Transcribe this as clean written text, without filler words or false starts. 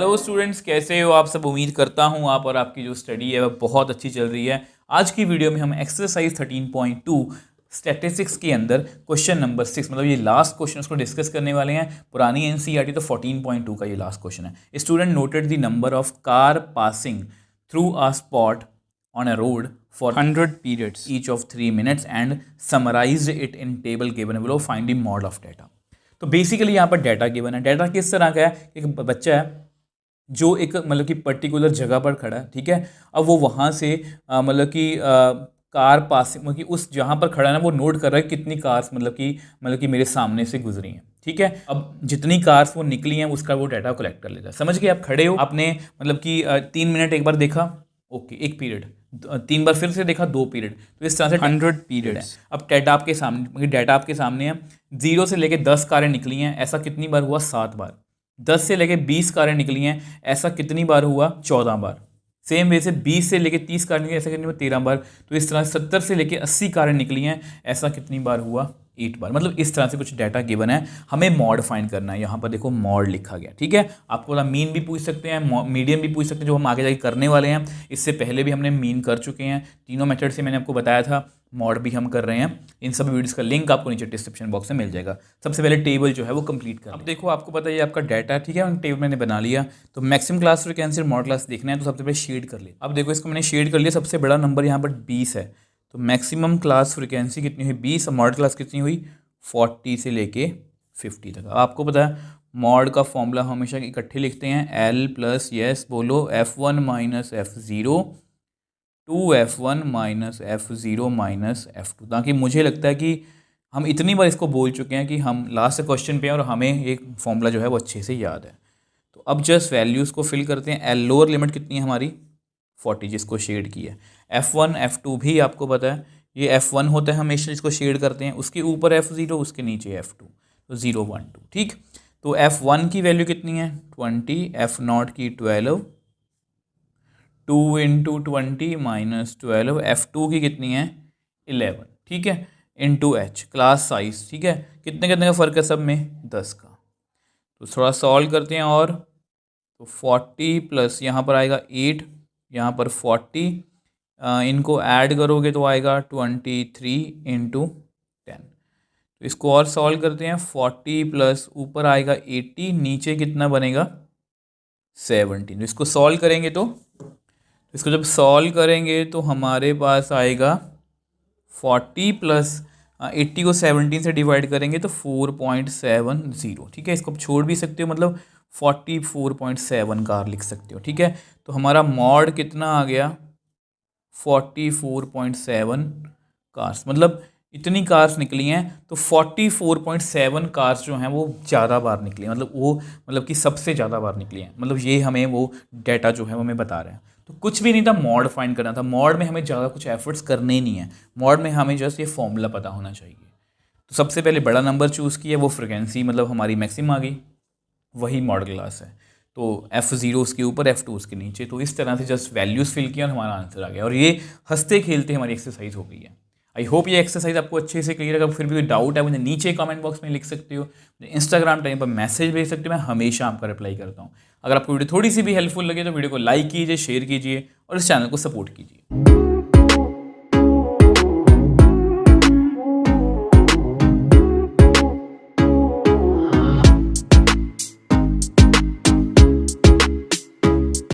Hello students, कैसे हो आप सब। उम्मीद करता हूँ आप और आपकी जो स्टडी है वह बहुत अच्छी चल रही है। आज की वीडियो में हम एक्सरसाइज 13.2 स्टैटिस्टिक्स के अंदर क्वेश्चन नंबर 6 मतलब ये लास्ट क्वेश्चन उसको डिस्कस करने वाले हैं। पुरानी एनसीईआरटी तो 14.2 का ये लास्ट क्वेश्चन है। Student noted the number of car passing through a spot on a road for 100 periods each of 3 minutes and summarized it in table given below. Find the mod of data. तो basically यहाँ पर data given है। Data किस तरह का है? एक बच्चा है जो एक मतलब कि पर्टिकुलर जगह पर खड़ा है, ठीक है। अब वो वहाँ से मतलब कि कार पास मतलब कि उस जहाँ पर खड़ा है ना वो नोट कर रहा है कितनी कार्स मतलब कि मेरे सामने से गुजरी हैं, ठीक है। अब जितनी कार्स वो निकली हैं उसका वो डाटा कलेक्ट कर लेता है। समझ गए? आप खड़े हो, आपने मतलब कि 3 मिनट एक बार देखा, ओके, 1 पीरियड, 3 बार फिर से देखा, 2 पीरियड, तो इस तरह से 100 पीरियड है। अब डाटा आपके सामने, डाटा आपके सामने है। 0 से लेके 10 कारें निकली हैं, ऐसा कितनी बार हुआ? 7 बार। 10 से लेके 20 कारें निकली हैं, ऐसा कितनी बार हुआ? 14 बार। सेम वे से 20 से लेके 30 कारें निकली, ऐसा कितनी बार? 13 बार। तो इस तरह 70 से लेके 80 कारें निकली हैं, ऐसा कितनी बार हुआ? 8 बार। मतलब इस तरह से कुछ डाटा गिवन है, हमें मॉड फाइंड करना है। यहाँ पर देखो मॉड लिखा गया, ठीक है। आपको बोला मीन भी पूछ सकते हैं, मीडियम भी पूछ सकते हैं, जो हम आगे जाके करने वाले हैं। इससे पहले भी हमने मीन कर चुके हैं, तीनों मेथड से मैंने आपको बताया था। मॉड भी हम कर रहे हैं। इन सभी वीडियोस का लिंक आपको नीचे डिस्क्रिप्शन बॉक्स में मिल जाएगा। सबसे पहले टेबल जो है वो कंप्लीट कर। अब देखो, आपको पता है ये आपका डाटा, ठीक है। टेबल मैंने बना लिया, तो मैक्सिमम क्लास फ्रीक्वेंसी और मॉड क्लास देखना है तो सबसे पहले शेड कर लिया। अब देखो, इसको मैंने शेड कर लिया। सबसे बड़ा नंबर यहाँ पर 20 है, तो मैक्सिमम क्लास फ्रीक्वेंसी कितनी हुई? 20। और मॉड क्लास कितनी हुई? 40 से लेके 50 तक। आपको पता है मॉड का फॉर्मूला हमेशा इकट्ठे लिखते हैं, एल प्लस, यस बोलो, F1 minus F0 2F1 minus F0 minus F2। ताकि मुझे लगता है कि हम इतनी बार इसको बोल चुके हैं कि हम लास्ट क्वेश्चन पे हैं और हमें ये फॉर्मूला जो है वो अच्छे से याद है। तो अब जस्ट वैल्यूज़ को फिल करते हैं। एल लोअर लिमिट कितनी है हमारी? 40, जिसको शेड की है। F1 F2 भी आपको पता है, ये F1 होता है हमेशा, जिसको शेड करते हैं। उसके ऊपर F0, उसके नीचे F2, तो 0 1 2, ठीक। तो F1 की वैल्यू कितनी है? 20, F0 की 12, 2 इंटू 20 माइनस 12, F2 की कितनी है? 11, ठीक है, इंटू H क्लास साइज, ठीक है। कितने कितने का फ़र्क है सब में? 10 का। तो थोड़ा सॉल्व करते हैं। और तो 40 प्लस यहाँ पर आएगा 8, यहाँ पर 40, इनको ऐड करोगे तो आएगा 23 इंटू 10। तो इसको और सॉल्व करते हैं। 40 प्लस ऊपर आएगा 80, नीचे कितना बनेगा? 17। तो इसको सॉल्व करेंगे तो इसको जब सॉल्व करेंगे तो हमारे पास आएगा 40 प्लस 80 को 17 से डिवाइड करेंगे तो 4.70, ठीक है। इसको आप छोड़ भी सकते हो, मतलब 44.7 कार लिख सकते हो, ठीक है। तो हमारा मॉड कितना आ गया? 44.7 कार्स। मतलब इतनी कार्स निकली हैं, तो 44.7 कार्स जो हैं वो ज़्यादा बार निकली हैं, मतलब कि सबसे ज़्यादा बार निकली हैं। मतलब ये हमें वो डाटा जो है वो हमें बता रहे हैं। तो कुछ भी नहीं था, मॉड फाइंड करना था। मॉड में हमें ज़्यादा कुछ एफर्ट्स करने ही नहीं है। मॉड में हमें जस्ट ये फॉर्मूला पता होना चाहिए। तो सबसे पहले बड़ा नंबर चूज़ किया, वो फ्रिक्वेंसी मतलब हमारी मैक्सिमम आ गई, वही मॉड क्लास है। तो F0 उसके ऊपर, F2 उसके नीचे। तो इस तरह से जस्ट वैल्यूज़ फिल किया और हमारा आंसर आ गया। और ये हंसते खेलते हमारी एक्सरसाइज हो गई है। आई होप ये एक्सरसाइज आपको अच्छे से क्लियर है। फिर भी कोई डाउट है मुझे नीचे कमेंट बॉक्स में लिख सकते हो, इंस्टाग्राम टाइम पर मैसेज भेज सकते हो, मैं हमेशा आपका रिप्लाई करता हूँ। अगर आपको वीडियो थोड़ी सी भी हेल्पफुल लगे तो वीडियो को लाइक कीजिए, शेयर कीजिए और इस चैनल को सपोर्ट कीजिए।